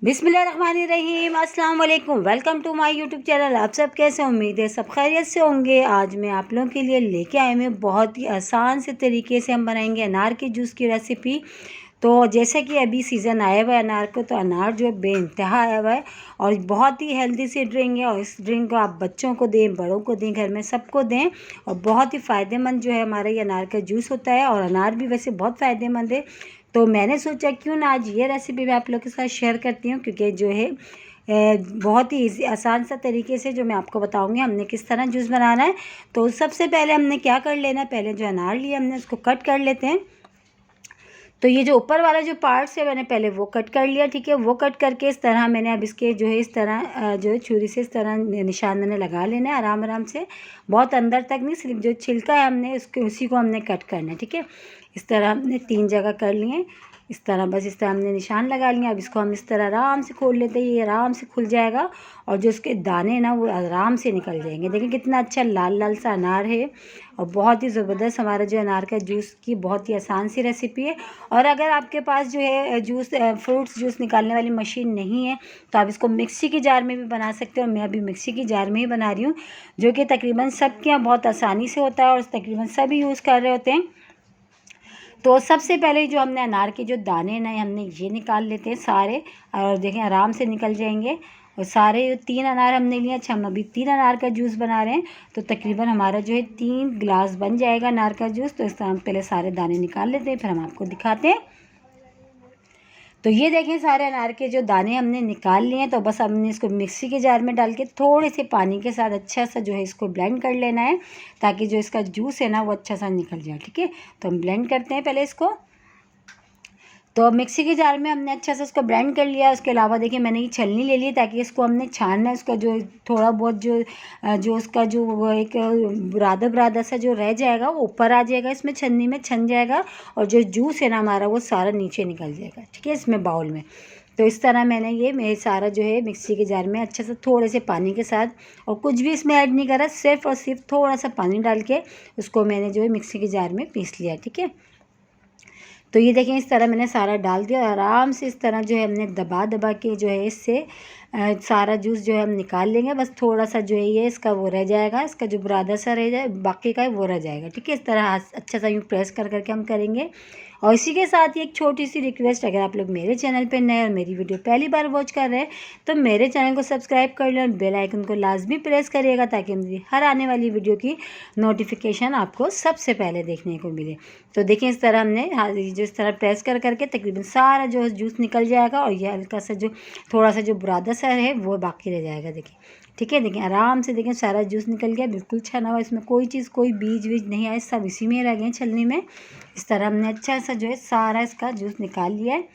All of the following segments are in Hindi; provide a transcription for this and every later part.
बिस्मिल्लाहिर्रहमानिर्रहीम, अस्सलाम वालेकुम। Welcome to my YouTube channel. आप सब कैसे? उम्मीद है सब खैरियत से होंगे। आज मैं आप लोगों के लिए लेके आई हूँ बहुत ही आसान से तरीके से हम बनाएंगे अनार के जूस की रेसिपी। तो जैसे कि अभी सीज़न आया हुआ है अनार को, तो अनार जो है बेइंतहा आया हुआ है और बहुत ही हेल्दी सी ड्रिंक है। और इस ड्रिंक को आप बच्चों को दें, बड़ों को दें, घर में सबको दें। और बहुत ही फ़ायदेमंद जो है हमारा ये अनार का जूस होता है। और अनार भी वैसे बहुत फ़ायदेमंद है। तो मैंने सोचा क्यों ना आज ये रेसिपी मैं आप लोगों के साथ शेयर करती हूँ, क्योंकि जो है बहुत ही ईजी आसान सा तरीके से जो मैं आपको बताऊंगी हमने किस तरह जूस बनाना है। तो सबसे पहले हमने क्या कर लेना है, पहले जो अनार लिया हमने उसको कट कर लेते हैं। तो ये जो ऊपर वाला जो पार्ट्स है मैंने पहले वो कट कर लिया, ठीक है। वो कट करके इस तरह मैंने अब इसके जो है इस तरह जो है छुरी से इस तरह निशान मैंने लगा लेना है आराम आराम से, बहुत अंदर तक नहीं, सिर्फ जो छिलका है हमने उसके उसी को हमने कट करना है, ठीक है। इस तरह हमने 3 जगह कर लिए इस तरह, बस इस तरह हमने निशान लगा लिया। अब इसको हम इस तरह आराम से खोल लेते हैं, ये आराम से खुल जाएगा और जो इसके दाने ना वो आराम से निकल जाएंगे। देखिए कितना अच्छा लाल लाल सा अनार है और बहुत ही ज़बरदस्त हमारा जो अनार का जूस की बहुत ही आसान सी रेसिपी है। और अगर आपके पास जो है फ्रूट्स जूस निकालने वाली मशीन नहीं है तो आप इसको मिक्सी के जार में भी बना सकते हो। मैं अभी मिक्सी की जार में ही बना रही हूँ, जो कि तकरीबन सबके यहाँ बहुत आसानी से होता है और तकरीबन सभी यूज़ कर रहे होते हैं। तो सबसे पहले जो हमने अनार के जो दाने ना हमने ये निकाल लेते हैं सारे, और देखें आराम से निकल जाएंगे। और सारे 3 अनार हमने लिए। अच्छा, हम अभी 3 अनार का जूस बना रहे हैं, तो तकरीबन हमारा जो है 3 गिलास बन जाएगा अनार का जूस। तो इस तरह हम पहले सारे दाने निकाल लेते हैं, फिर हम आपको दिखाते हैं। तो ये देखें सारे अनार के जो दाने हमने निकाल लिए हैं। तो बस हमने इसको मिक्सी के जार में डाल के थोड़े से पानी के साथ अच्छा सा जो है इसको ब्लेंड कर लेना है, ताकि जो इसका जूस है ना वो अच्छा सा निकल जाए, ठीक है। तो हम ब्लेंड करते हैं पहले इसको। तो मिक्सी के जार में हमने अच्छा से उसको ब्लेंड कर लिया। उसके अलावा देखिए मैंने ये छलनी ले ली, ताकि इसको हमने छानना है। उसका जो थोड़ा बहुत जो उसका जो वो एक बुरादा बुरादा सा जो रह जाएगा वो ऊपर आ जाएगा, इसमें छन्नी में छन जाएगा। और जो जूस है ना हमारा वो सारा नीचे निकल जाएगा, ठीक है, इसमें बाउल में। तो इस तरह मैंने ये मेरे सारा जो है मिक्सी के जार में अच्छे से थोड़े से पानी के साथ, और कुछ भी इसमें ऐड नहीं करा, सिर्फ और सिर्फ थोड़ा सा पानी डाल के उसको मैंने जो है मिक्सी के जार में पीस लिया, ठीक है। तो ये देखें इस तरह मैंने सारा डाल दिया और आराम से इस तरह जो है हमने दबा दबा के जो है इससे सारा जूस जो है हम निकाल लेंगे। बस थोड़ा सा जो है ये इसका वो रह जाएगा, इसका जो बुरादा सा रह जाए बाकी का वो रह जाएगा, ठीक है। इस तरह अच्छा सा यूँ प्रेस कर करके हम करेंगे। और इसी के साथ ही एक छोटी सी रिक्वेस्ट, अगर आप लोग मेरे चैनल पे नए और मेरी वीडियो पहली बार वॉच कर रहे हैं तो मेरे चैनल को सब्सक्राइब कर लें और बेल आइकन को लाजमी प्रेस करिएगा, ताकि मेरी हर आने वाली वीडियो की नोटिफिकेशन आपको सबसे पहले देखने को मिले। तो देखिए इस तरह हमने जिस तरह प्रेस कर करके तकरीबन सारा जो जूस निकल जाएगा, और ये हल्का सा जो थोड़ा सा जो बुरादा सा है वो बाकी रह जाएगा, देखिए, ठीक है। देखिए आराम से देखें सारा जूस निकल गया, बिल्कुल छना हुआ, इसमें कोई चीज़ कोई बीज वीज नहीं आए, सब इसी में रह गए छलनी में। इस तरह हमने अच्छा सा जो है सारा इसका जूस निकाल लिया है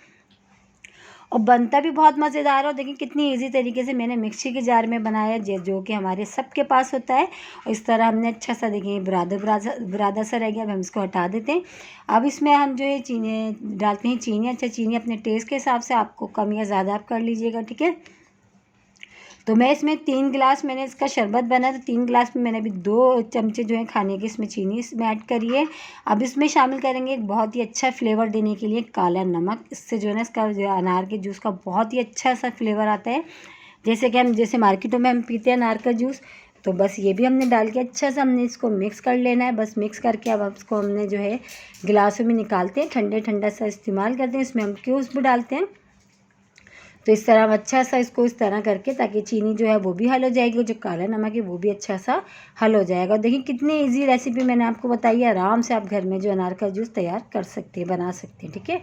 और बनता भी बहुत मज़ेदार है। और देखिए कितनी इजी तरीके से मैंने मिक्सी के जार में बनाया, जो कि हमारे सबके पास होता है। और इस तरह हमने अच्छा सा देखिए बुरादा सा रह गया, अब हम इसको हटा देते हैं। अब इसमें हम जो है चीनी डालते हैं, चीनी। अच्छा, चीनी अपने टेस्ट के हिसाब से आपको कम या ज़्यादा आप कर लीजिएगा, ठीक है। तो मैं इसमें 3 गिलास मैंने इसका शरबत बना, तो 3 गिलास में मैंने अभी 2 चमचे जो है खाने के इसमें चीनी इसमें ऐड करी है। अब इसमें शामिल करेंगे एक बहुत ही अच्छा फ्लेवर देने के लिए काला नमक। इससे जो है ना इसका जो अनार के जूस का बहुत ही अच्छा सा फ्लेवर आता है, जैसे कि हम जैसे मार्केटों में हम पीते हैं अनार का जूस। तो बस ये भी हमने डाल के अच्छा सा हमने इसको मिक्स कर लेना है। बस मिक्स करके अब इसको हमने जो है गिलासों में निकालते हैं, ठंडे ठंडा सा इस्तेमाल करते हैं। इसमें हम क्यूब्स भी डालते हैं। तो इस तरह हम अच्छा सा इसको इस तरह करके, ताकि चीनी जो है वो भी हल हो जाएगी, जो काला नमक है वो भी अच्छा सा हल हो जाएगा। देखिए कितनी इजी रेसिपी मैंने आपको बताई है, आराम से आप घर में जो अनार का जूस तैयार कर सकते हैं, बना सकते हैं, ठीक है।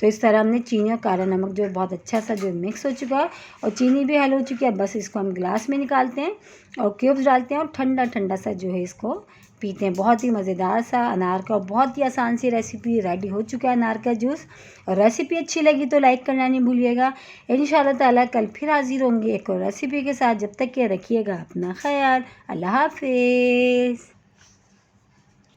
तो इस तरह हमने चीनी और काला नमक जो बहुत अच्छा सा जो मिक्स हो चुका है और चीनी भी हल हो चुकी है। बस इसको हम गिलास में निकालते हैं और क्यूब्स डालते हैं और ठंडा ठंडा सा जो है इसको पीते हैं। बहुत ही मज़ेदार सा अनार का बहुत ही आसान सी रेसिपी रेडी हो चुका है अनार का जूस। और रेसिपी अच्छी लगी तो लाइक करना नहीं भूलिएगा। इंशाअल्लाह ताला कल फिर हाजिर होंगे एक और रेसिपी के साथ। जब तक के रखिएगा अपना ख्याल। अल्लाह हाफिज़।